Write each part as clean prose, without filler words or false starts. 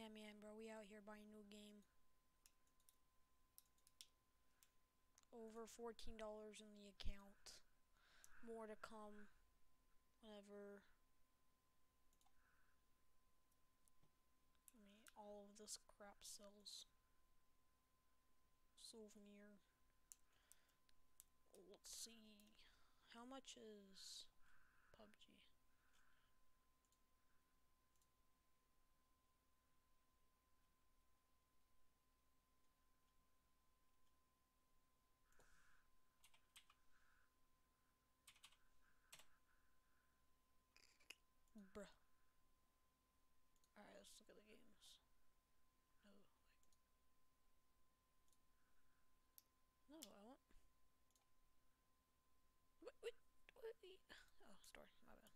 Yeah, man, bro, we out here buying new game. Over $14 in the account. More to come whenever all of this crap sells. Souvenir. Let's see. How much is PUBG? Bruh. Alright, let's look at the games. No, I want... Wait. Oh, story, my bad.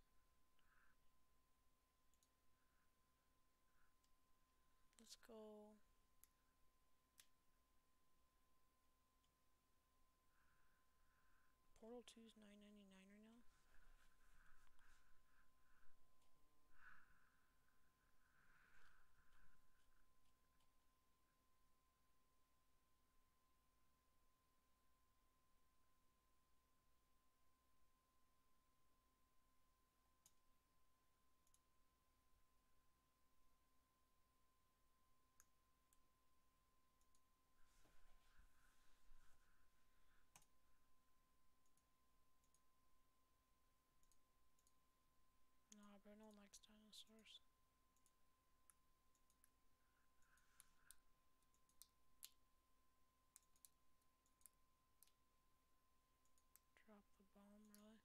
Let's go... Portal 2's $9.99 right now. Nah, bro, no one likes dinosaurs. Drop the bomb, really?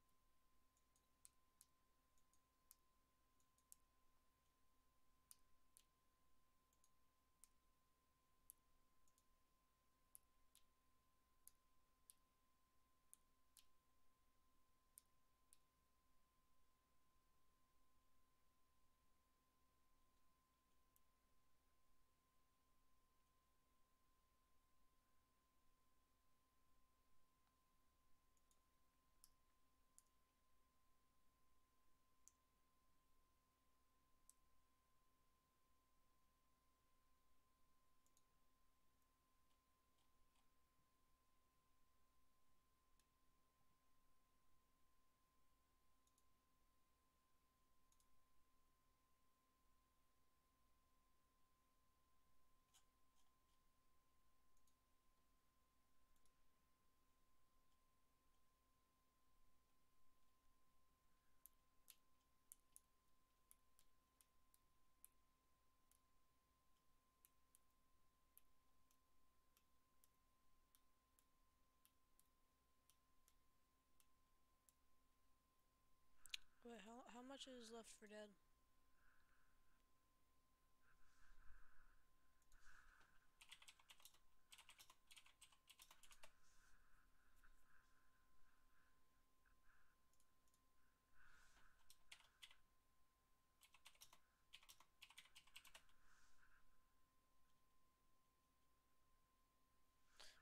Wait, how much is Left for Dead?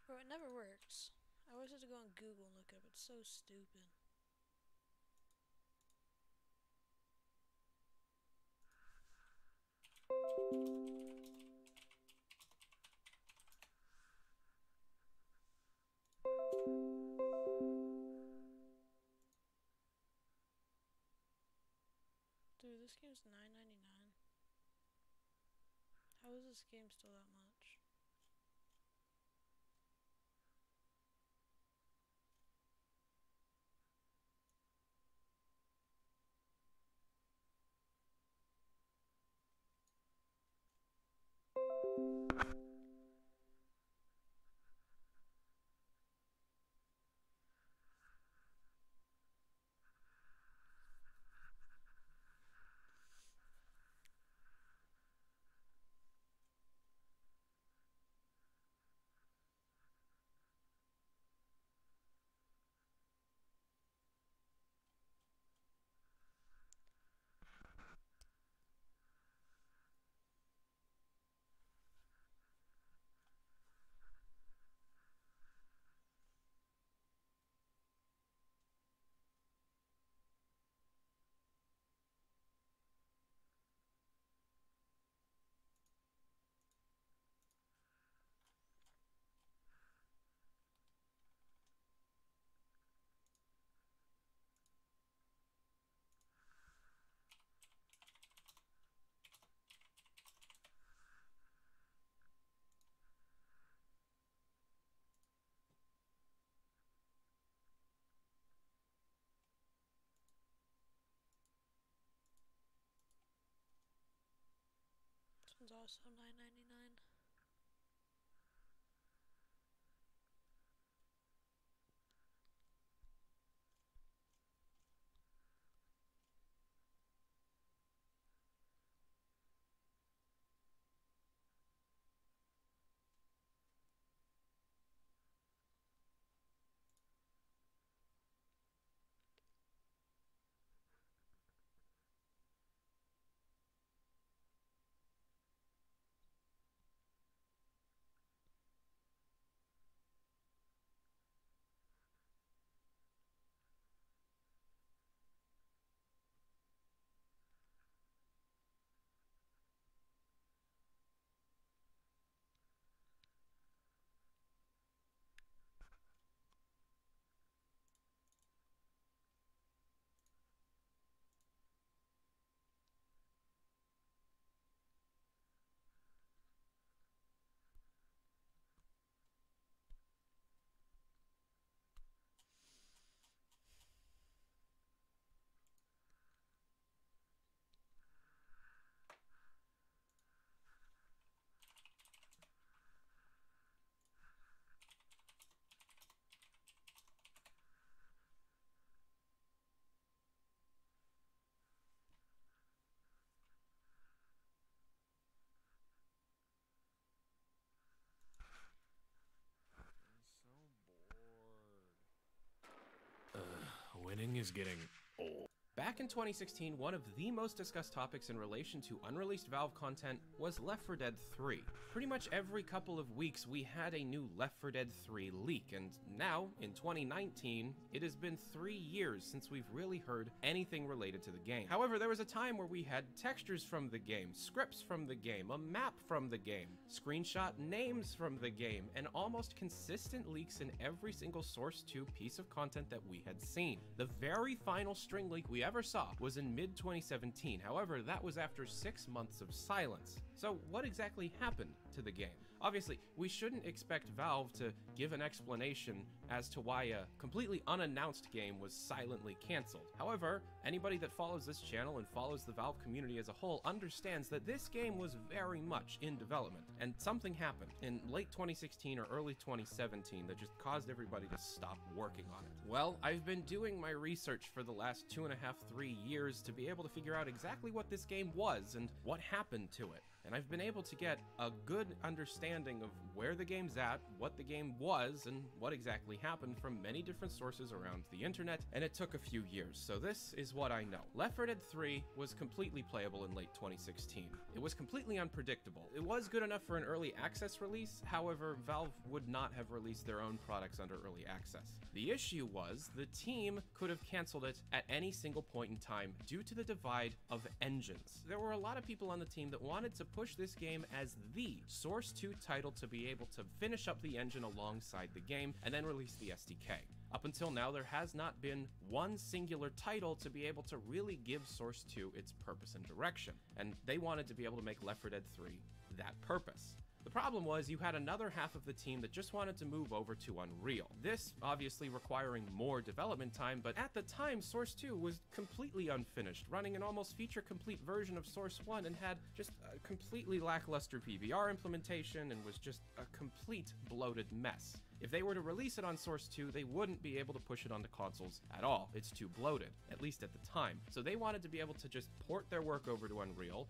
Bro, it never works. I always have to go on Google and look it up. It's so stupid. Dude, this game's $9.99. How is this game still that much? It's also $9.99. Winning is getting old. Back in 2016, one of the most discussed topics in relation to unreleased Valve content was Left 4 Dead 3. Pretty much every couple of weeks we had a new Left 4 Dead 3 leak, and now, in 2019, it has been 3 years since we've really heard anything related to the game. However, there was a time where we had textures from the game, scripts from the game, a map from the game, screenshot names from the game, and almost consistent leaks in every single Source 2 piece of content that we had seen. The very final string leak we ever saw was in mid-2017, however, that was after 6 months of silence. So what exactly happened to the game? Obviously, we shouldn't expect Valve to give an explanation as to why a completely unannounced game was silently canceled. However, anybody that follows this channel and follows the Valve community as a whole understands that this game was very much in development, and something happened in late 2016 or early 2017 that just caused everybody to stop working on it. Well, I've been doing my research for the last 2.5, 3 years to be able to figure out exactly what this game was and what happened to it. And I've been able to get a good understanding of where the game's at, what the game was, and what exactly happened from many different sources around the internet, and it took a few years, so this is what I know. Left 4 Dead 3 was completely playable in late 2016. It was completely unpredictable. It was good enough for an early access release, however, Valve would not have released their own products under early access. The issue was, the team could have canceled it at any single point in time due to the divide of engines. There were a lot of people on the team that wanted to push this game as the Source 2 title to be able to finish up the engine alongside the game and then release the SDK. Up until now, there has not been one singular title to be able to really give Source 2 its purpose and direction, and they wanted to be able to make Left 4 Dead 3 that purpose. The problem was you had another half of the team that just wanted to move over to Unreal. This obviously requiring more development time, but at the time Source 2 was completely unfinished, running an almost feature-complete version of Source 1 and had just a completely lackluster PVR implementation and was just a complete bloated mess. If they were to release it on Source 2, they wouldn't be able to push it onto consoles at all. It's too bloated, at least at the time. So they wanted to be able to just port their work over to Unreal,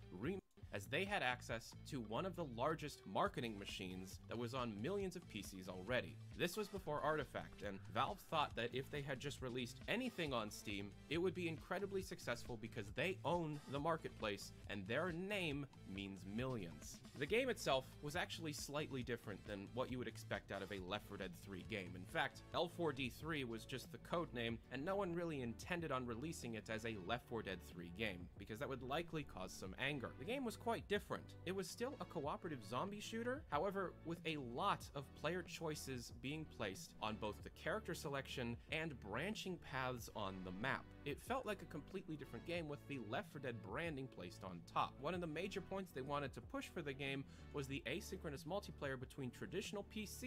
as they had access to one of the largest marketing machines that was on millions of PCs already. This was before Artifact, and Valve thought that if they had just released anything on Steam, it would be incredibly successful because they own the marketplace, and their name means millions. The game itself was actually slightly different than what you would expect out of a Left 4 Dead 3 game. In fact, L4D3 was just the code name, and no one really intended on releasing it as a Left 4 Dead 3 game, because that would likely cause some anger. The game was quite different. It was still a cooperative zombie shooter, however, with a lot of player choices being placed on both the character selection and branching paths on the map. It felt like a completely different game with the Left 4 Dead branding placed on top. One of the major points they wanted to push for the game was the asynchronous multiplayer between traditional PC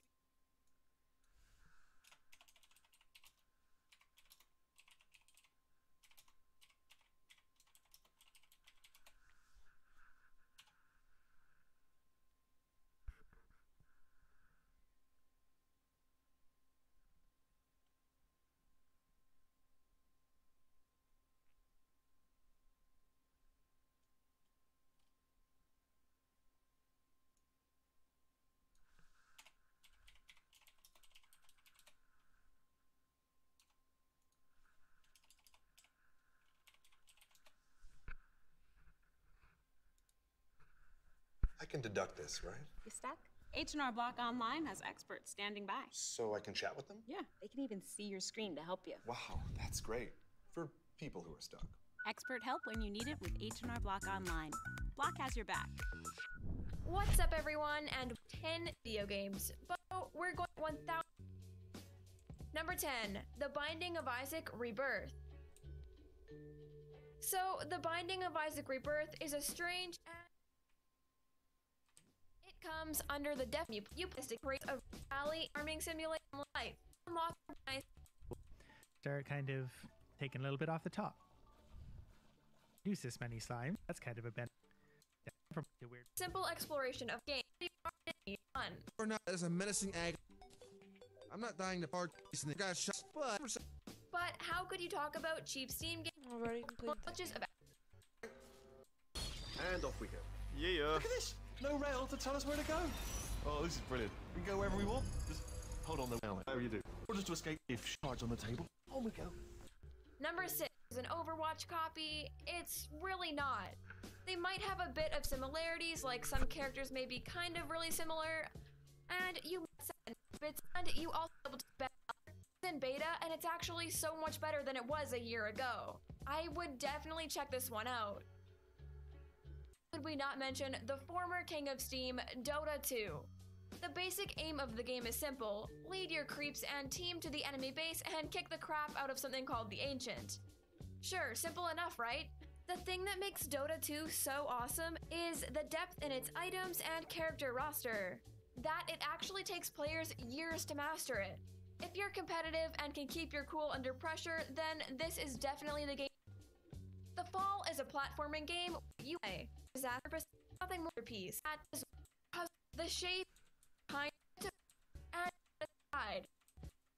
I can deduct this, right? You stuck? H&R Block Online has experts standing by. So I can chat with them? Yeah, they can even see your screen to help you. Wow, that's great. For people who are stuck. Expert help when you need it with H&R Block Online. Block has your back. What's up, everyone, and 10 video games. But we're going 1,000. Number 10, The Binding of Isaac Rebirth. So, The Binding of Isaac Rebirth is a strange and it comes under the euphemistic rate of rally farming simulation life. Start kind of taking a little bit off the top. Use this many slime. That's kind of a benefit. From the weird. Simple exploration of game. Fun. Or not as a menacing ag. I'm not dying to park and the guy shot, But how could you talk about cheap Steam games? Already completed. Which is about And off we go. Yeah. Look at this! No rail to tell us where to go. Oh, this is brilliant. We can go wherever we want. Just hold on the rail. How you do? Or just to escape if shards on the table. On we go. Number 6 is an Overwatch copy. It's really not. They might have a bit of similarities, like some characters may be kind of really similar, and you bits, and you also able to bet in beta, and it's actually so much better than it was a year ago. I would definitely check this one out. Could we not mention the former king of Steam, Dota 2? The basic aim of the game is simple: lead your creeps and team to the enemy base and kick the crap out of something called the Ancient. Sure, simple enough, right? The thing that makes Dota 2 so awesome is the depth in its items and character roster. That it actually takes players years to master it. If you're competitive and can keep your cool under pressure, then this is definitely the game. The Fall is a platforming game. You play disaster, nothing more piece. That is the shape behind and the side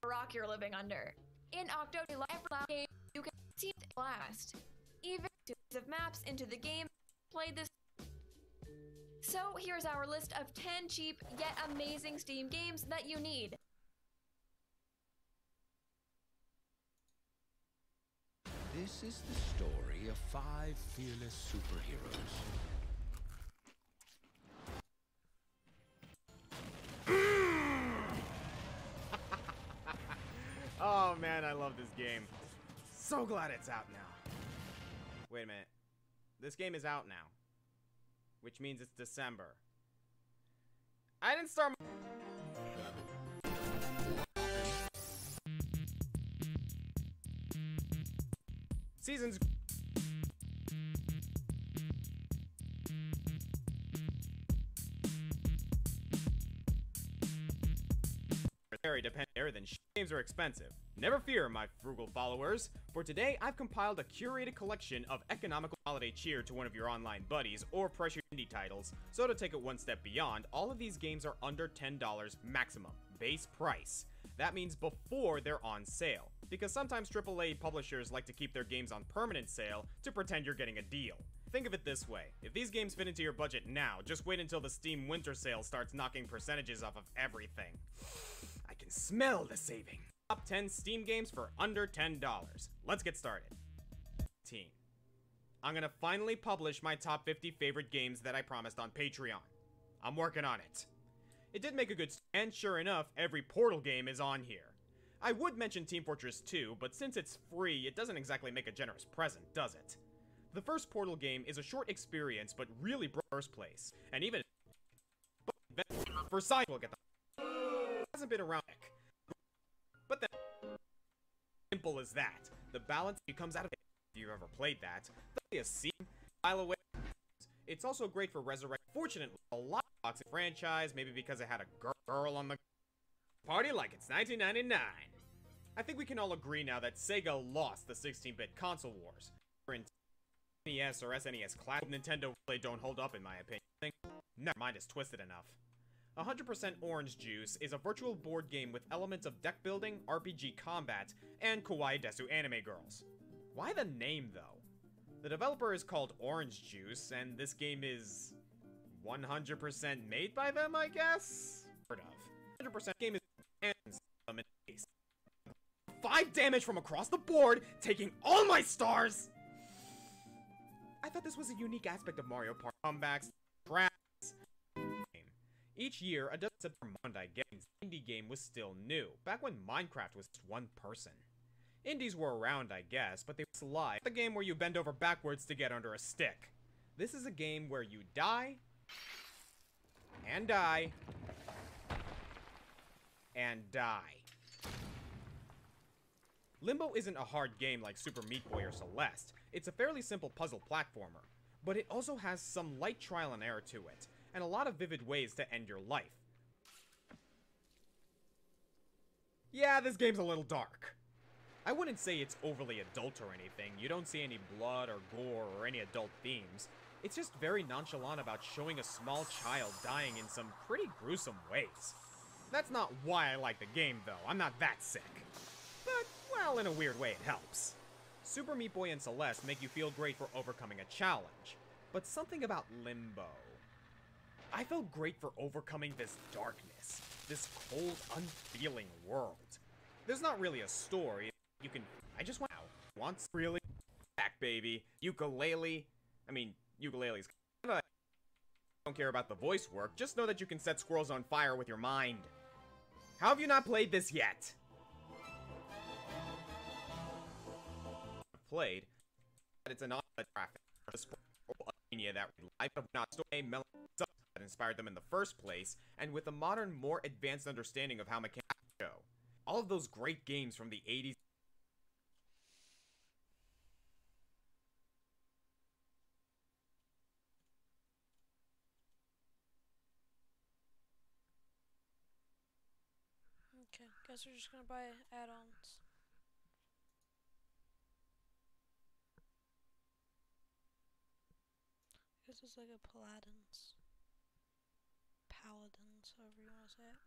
rock you're living under. In October, every game you can see it last. Even of maps into the game, play this. So here's our list of 10 cheap yet amazing Steam games that you need. This is the story of 5 fearless superheroes. Oh man, I love this game. So glad it's out now. Wait a minute. This game is out now. Which means it's December. I didn't start Seasons very dependent than games are expensive. Never fear, my frugal followers. For today, I've compiled a curated collection of economical holiday cheer to one of your online buddies or pressure indie titles. So to take it one step beyond, all of these games are under $10 maximum, base price. That means before they're on sale, because sometimes AAA publishers like to keep their games on permanent sale to pretend you're getting a deal. Think of it this way: if these games fit into your budget now, just wait until the Steam winter sale starts knocking percentages off of everything. I can smell the saving. Top 10 Steam games for under $10. Let's get started. I'm gonna finally publish my top 50 favorite games that I promised on Patreon. I'm working on it. It did make a good start, and sure enough, every Portal game is on here. I would mention Team Fortress 2, but since it's free, it doesn't exactly make a generous present, does it? The first Portal game is a short experience, but really first place, and even for side will get the hasn't been around, but then simple as that. The balance comes out of it. If you've ever played that, a scene file away. It's also great for resurrect. Fortunately, a lot of toxic franchise, maybe because it had a girl on the party like it's 1999. I think we can all agree now that Sega lost the 16-bit console wars. NES or SNES class, Nintendo really don't hold up in my opinion. Never mind, is twisted enough. 100% Orange Juice is a virtual board game with elements of deck building, RPG combat, and kawaii desu anime girls. Why the name though? The developer is called Orange Juice, and this game is 100% made by them, I guess? 100% game is 5 damage from across the board, taking all my stars! I thought this was a unique aspect of Mario Party. Comebacks, traps, Each year, a dozen Monday games, the indie game was still new, back when Minecraft was just one person. Indies were around, I guess, but they were live. The game where you bend over backwards to get under a stick. This is a game where you die, and die, and die. Limbo isn't a hard game like Super Meat Boy or Celeste. It's a fairly simple puzzle platformer, but it also has some light trial and error to it, and a lot of vivid ways to end your life. Yeah, this game's a little dark. I wouldn't say it's overly adult or anything. You don't see any blood or gore or any adult themes. It's just very nonchalant about showing a small child dying in some pretty gruesome ways. That's not why I like the game, though. I'm not that sick. But, well, in a weird way, it helps. Super Meat Boy and Celeste make you feel great for overcoming a challenge, but something about Limbo. I felt great for overcoming this darkness, this cold, unfeeling world. There's not really a story. You can. I just want really back, baby. Ukulele. I mean, ukulele's kinda. Don't care about the voice work. Just know that you can set squirrels on fire with your mind. How have you not played this yet? Played, but it's an traffic that life of not story that inspired them in the first place, and with a modern, more advanced understanding of how mechanics go. All of those great games from the 80s. Okay, guess we're just gonna buy add-ons. This is like a paladins. Paladins, however you want to say it.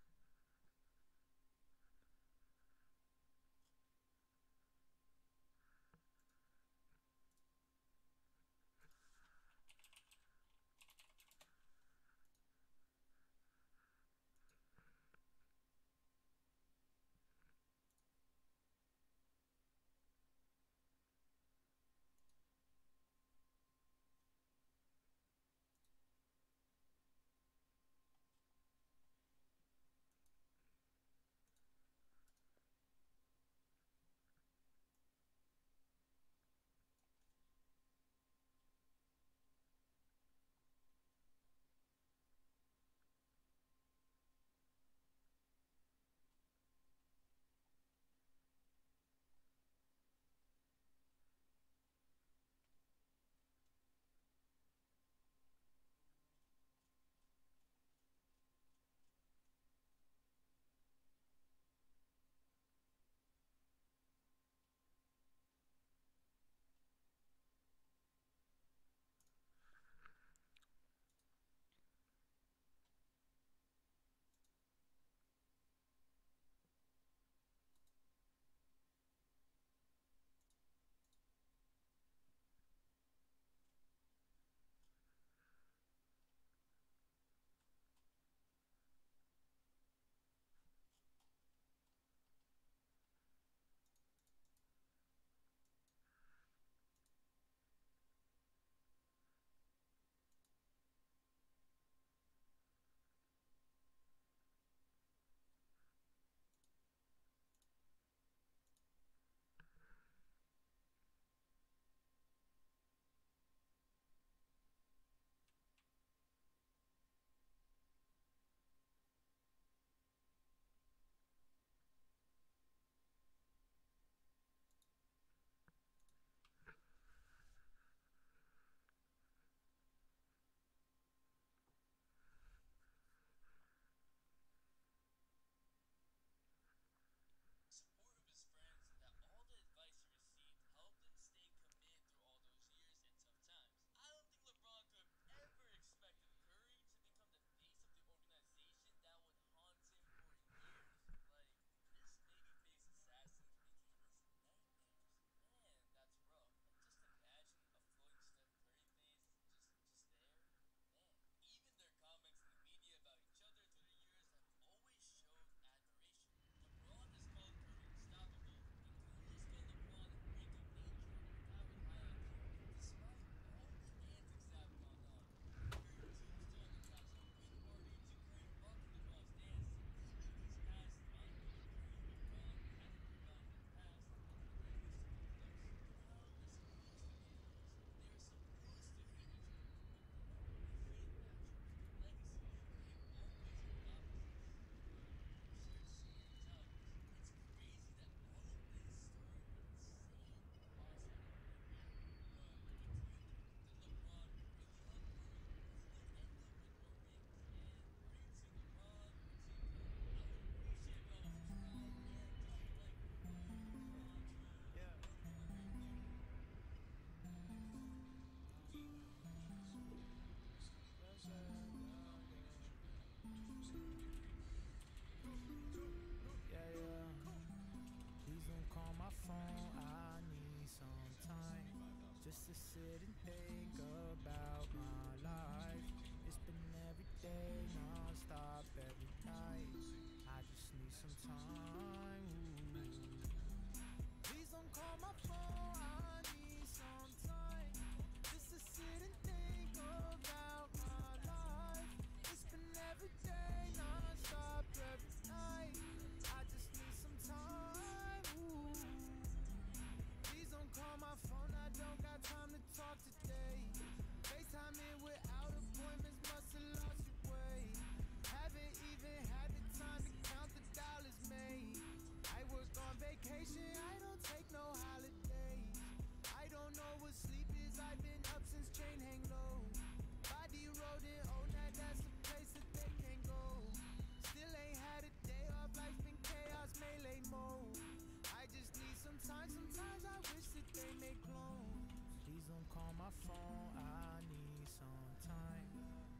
Sometimes I wish that they make clones. Please don't call my phone. I need some time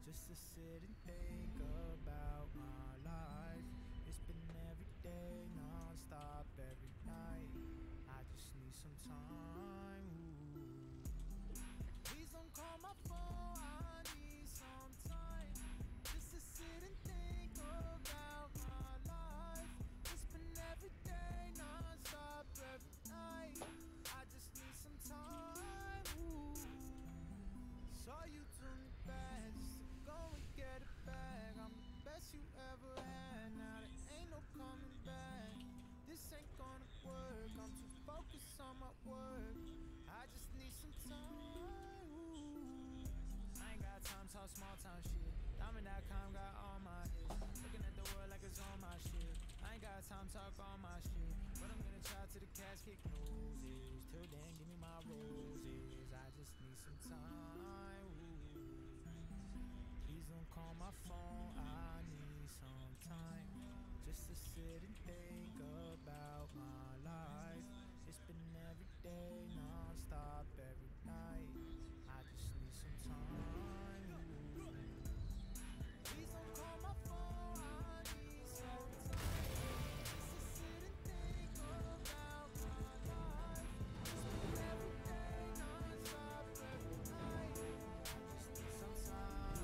just to sit and think about my life. It's been every day, non-stop, every night. I just need some time. Ooh. Please don't call my phone. I need some time just to sit and think about my life. It's been every day, non-stop, every night. I just need some time. Ooh. Saw you to me bad just to go and get it back. I'm the best you ever had. Now there ain't no coming back. This ain't gonna work. I'm too focused on my work. I just need some time. Ooh. I ain't got time to talk small town shit. Diamond.com got all my hits. Looking at the world like it's on my shit. I ain't got time to talk all my shit. But I'm gonna try till the casket closes. Till then, give me my roses. I just need some time. Ooh. Please don't call my phone. I need some time just to sit and think about my life. It's been every day, non-stop, every night. I just need some time. Ooh. Please don't call my phone. I need some time just to sit and think about my life. It's been every day, non-stop, every night. I just need some time.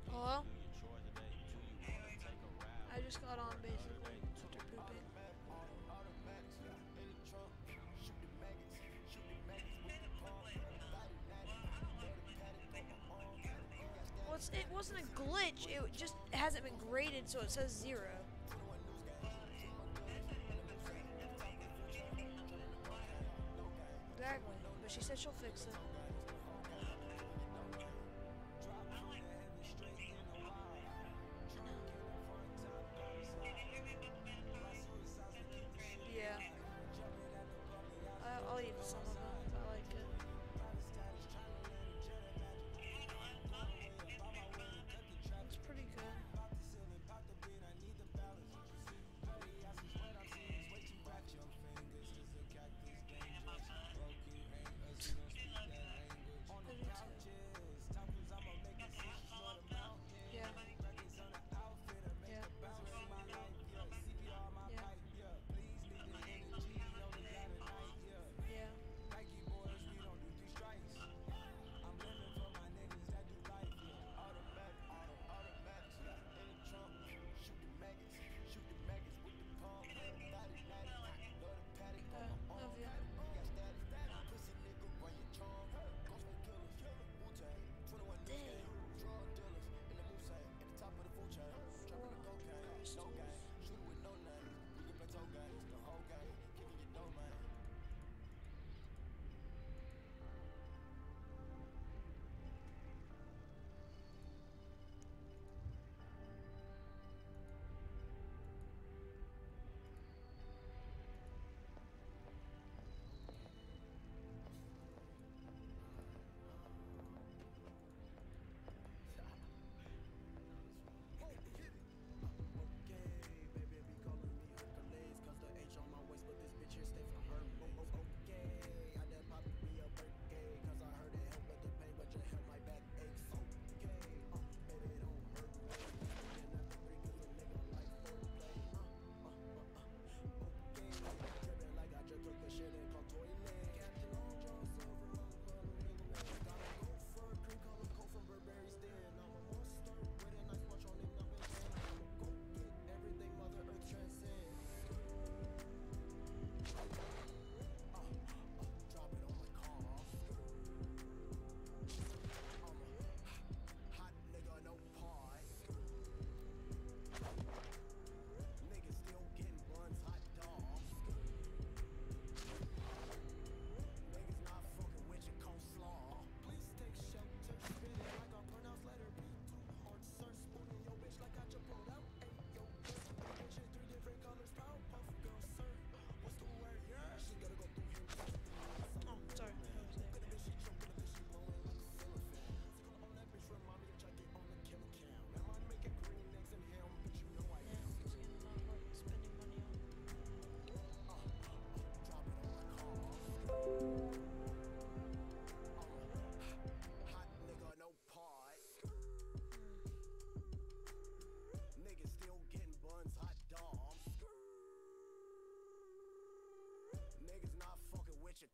Hello? I just got on basically after pooping. Well, it wasn't a glitch. It just hasn't been graded, so it says 0. She said she'll fix it. Yeah. I'll eat some of it. I like it. It's pretty good. Yeah.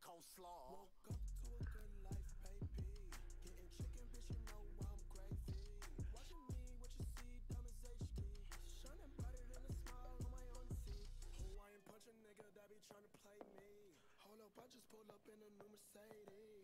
Coleslaw. Woke up to a good life, baby. Getting chicken, bitch, you know I'm gravy. Watching me, what you see, dumb as HD. Shining brighter than a smile on my own teeth. Hawaiian punch a nigga that be trying to play me. Hold up, I just pulled up in a new Mercedes.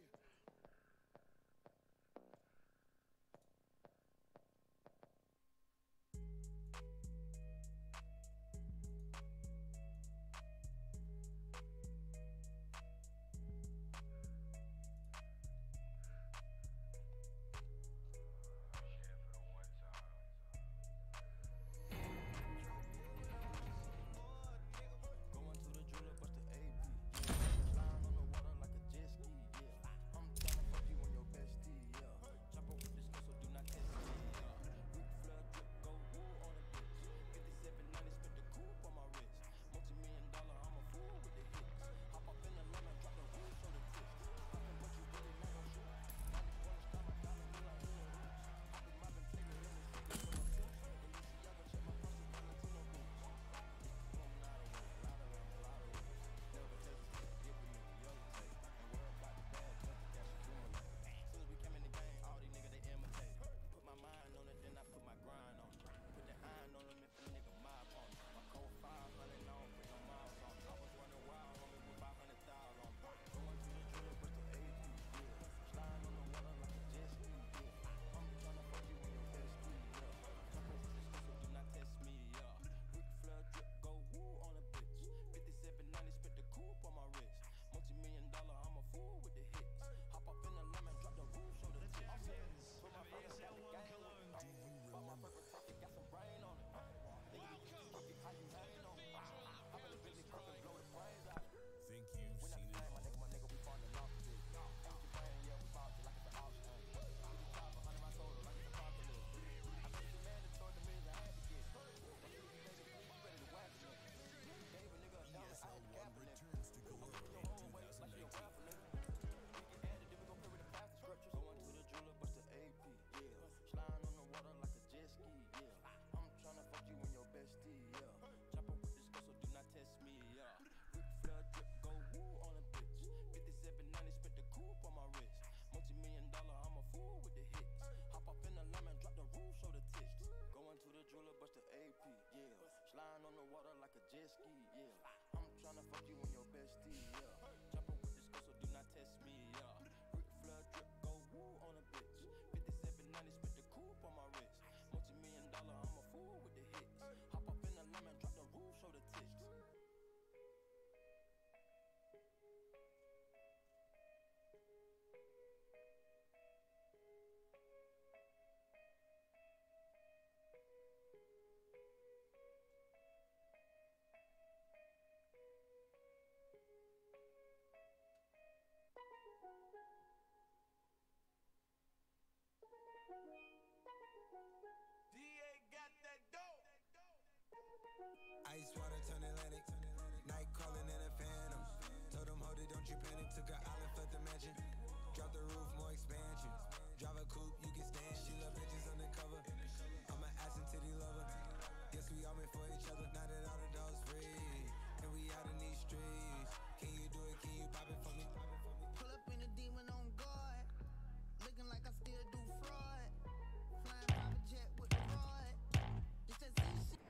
jet ski, yeah. I'm tryna fuck you and your bestie, yeah. Jumping with this girl, so do not test me, yeah. Rick Flood drip, go woo on a bitch. 5790, spit the coupe on my wrist. Multi-million-dollar, I'm a fool with the hits. Hop up in the lemon, drop the roof, show the tits. DA got that dope. Ice water turn Atlantic. Night calling in a phantom. Told them, hold it, don't you panic. Took an island, fled the mansion. Drop the roof, more expansion. Drive a coupe, you can stand. She love bitches undercover. I'm an ass and titty lover. Guess we all meant for each other. Now that all the dogs free, and we out in these streets. Can you do it? Can you pop it for me? Pull up in a demon on guard. Looking like I still do fraud. Flying private jet with the rod. This that Z shit.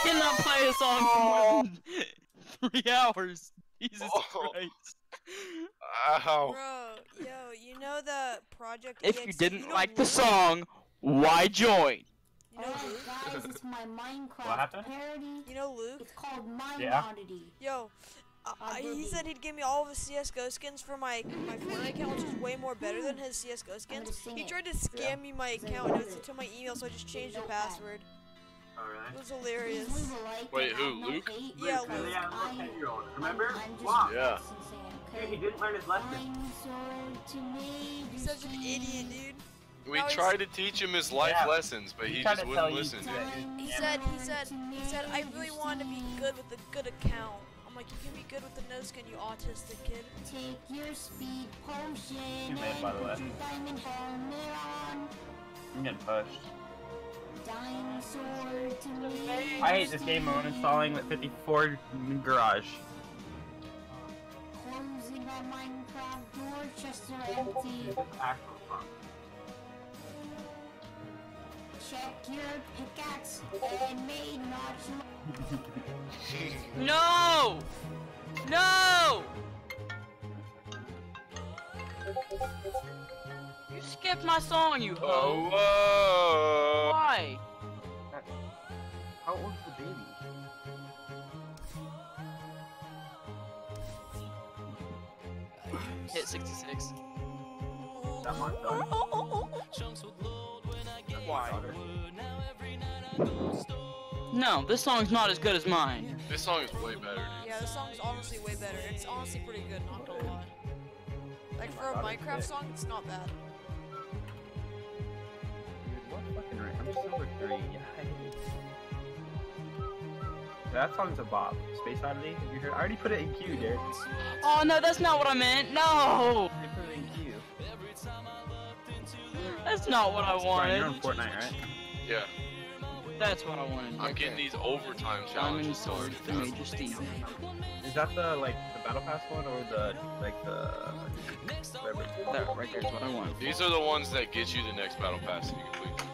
Cannot play a song for more than 3 hours. Jesus Christ. Ow. Bro, yo, you know the Project If you EXE, didn't know like the Luke? song, why join? You know Luke? Guys, it's my Minecraft What happened? parody. You know Luke? It's called My Yeah. Oddity. Yo, he said he'd give me all of his CSGO skins for my Fortnite account, which is way more better than his CSGO skins. He tried to scam me my account and it was to my email, so I just changed the password. It was hilarious. Wait, who? Luke? Yeah, Luke. Remember? Yeah. He didn't learn his lesson. He's such an idiot, dude. We No, he's- tried to teach him his life Yeah. lessons, but he tried just to wouldn't tell you listen. to- He said, I really want to be good with a good account. I'm like, you can be good with the no skin, you autistic kid. Take your speed potion Too bad, by the way. and put your diamond helmet on. I'm getting pushed. Dinosaur to me. I hate this game mode installing with 54 garage. Closing our Minecraft door, chests are empty. Actual fun. Check your pickaxe and may not. No! No! You skipped my song, you hoe. Whoa! Why? How old's the baby? Hit 66. That marked done. Why? No, this song's not as good as mine. This song is way better, dude. Yeah, this song's honestly way better. It's honestly pretty good, not gonna lie. Like for a Minecraft song, it's not bad. Dude, what fucking rank? I'm silver 3. Yikes. That song's a bop. Space Oddity, have you heard? I already put it in queue, dude. Oh no, that's not what I meant. No! I put it in queue. That's not what I wanted. Brian, you're on Fortnite, right? Yeah. That's what I wanted. I'm getting these overtime Diamond challenges. Sword, the Major Steel. Is that the like the Battle Pass one or the like the whatever? That right there is what I want. These are the ones that get you the next battle pass that you complete.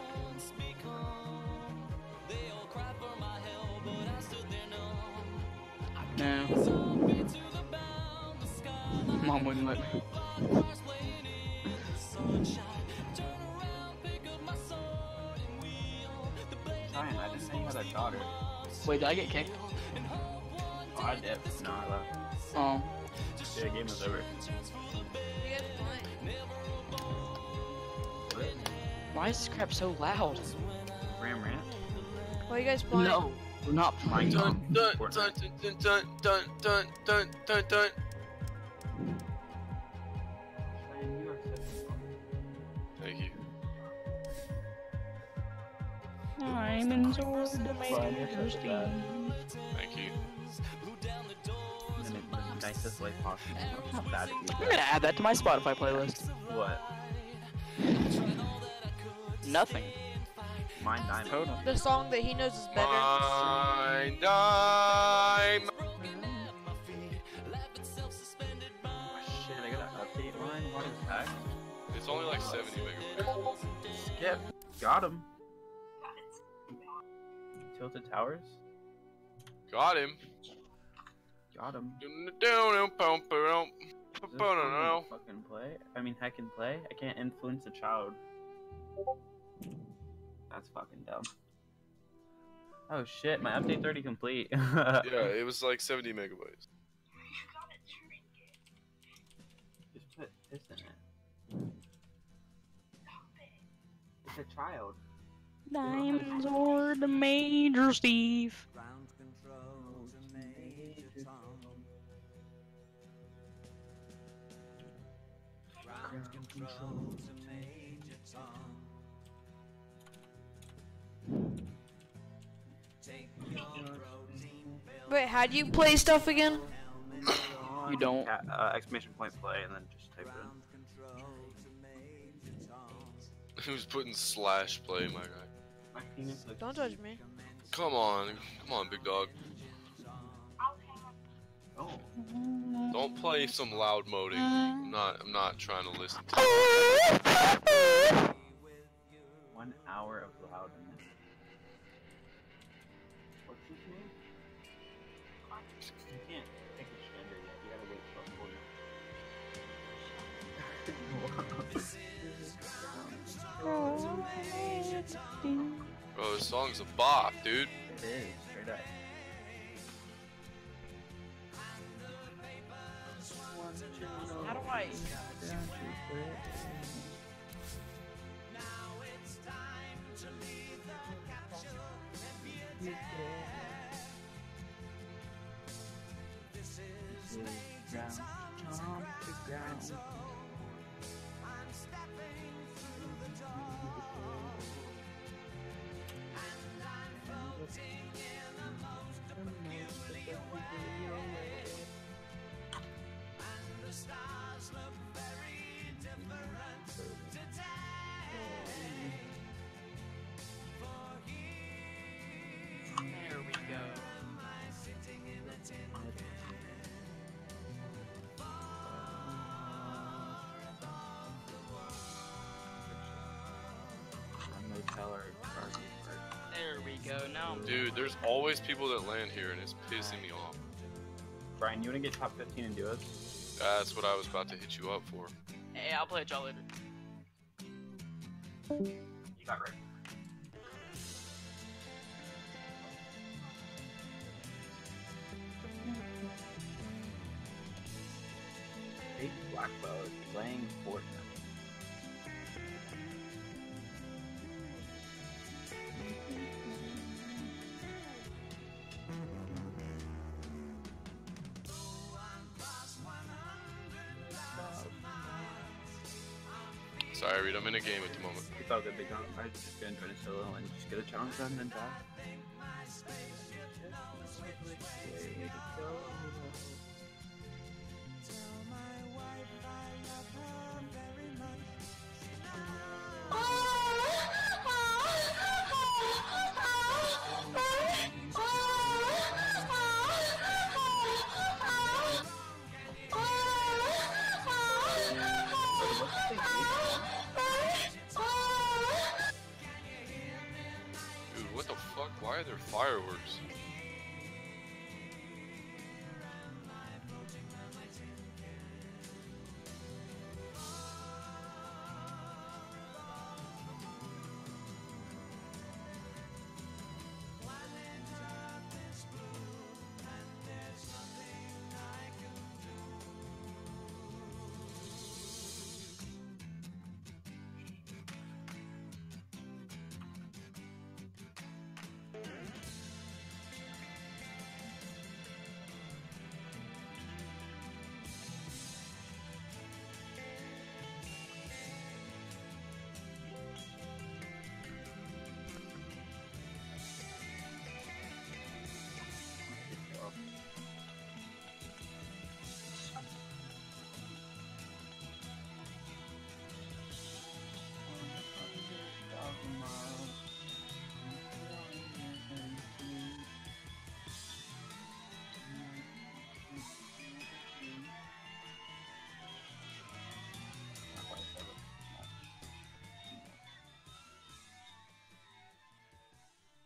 No. Mom wouldn't let me. Ryan, I didn't know you had a daughter. Wait, did I get kicked? Oh, I did. No, I left. Oh. Yeah, the game was over. Why is this crap so loud? Ram rant? Why are you guys playing? No, we're not playing. Dun dun dun dun dun dun dun dun dun dun. Thank you. Diamonds or the Major Steel. Thank you. The nicest way possible. Not bad. I'm gonna add that to my Spotify playlist. What? Nothing. Mine Diamond. Total. The song that he knows is better. Mine dime. Shit, I gotta update mine. What is that? It's only like 70 megabytes. Skip. Got him. Tilted Towers? Got him. Got him. Fucking Fucking play? I mean, I can play. I can't influence a child. That's fucking dumb. Oh shit, my update's already complete. Yeah, it was like 70 megabytes. Just put this in it. It's a child. Diamonds or the Major Steve. Ground control to Major Tom. Ground control to Major Tom. Take your protein pill. Wait, how do you play stuff again? You don't. Exclamation point play and then just type it in. Who's putting slash play, my guy? Don't judge me. Come on, big dog. Oh. Don't play some loud moding. I'm not trying to listen to 1 hour of loudness. What's his name? You can't pick a gender yet. You gotta wait for a Bro, this song's a bop, dude. It is, straight up. How do I? There we go. There we go. Now I'm Dude, there's always people that land here, and it's pissing me off. Brian, you wanna get top 15 in duos? That's what I was about to hit you up for. Hey, I'll play with y'all later. You got right. Big black bow playing Fortnite. Sorry, Reed, I'm in a game at the moment. It's all good, big dog. I was just gonna join a solo and just get a challenge done and then die. Dude, what the fuck? Why are there fireworks?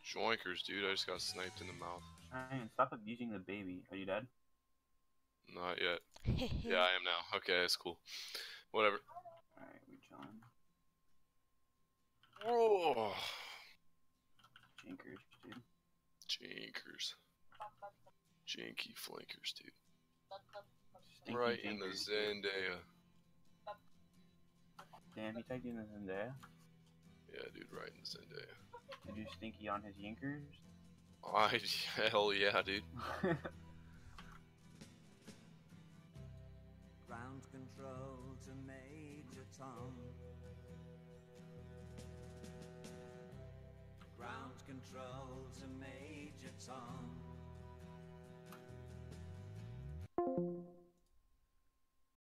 Joinkers, dude, I just got sniped in the mouth. Ryan, stop abusing the baby. Are you dead? Not yet. Yeah, I am now. Okay, that's cool. Whatever. Alright, we chilling. Oh. Jinkers, dude. Jinkers. Jinky flankers, dude. Stinky Right in the jinkers, dude. Zendaya. Damn, he tagged you in the Zendaya? Yeah, dude, right in the Zendaya. Did you stinky on his yinkers? Hell yeah, dude. Ground control to Major Tom. Ground control to Major Tom.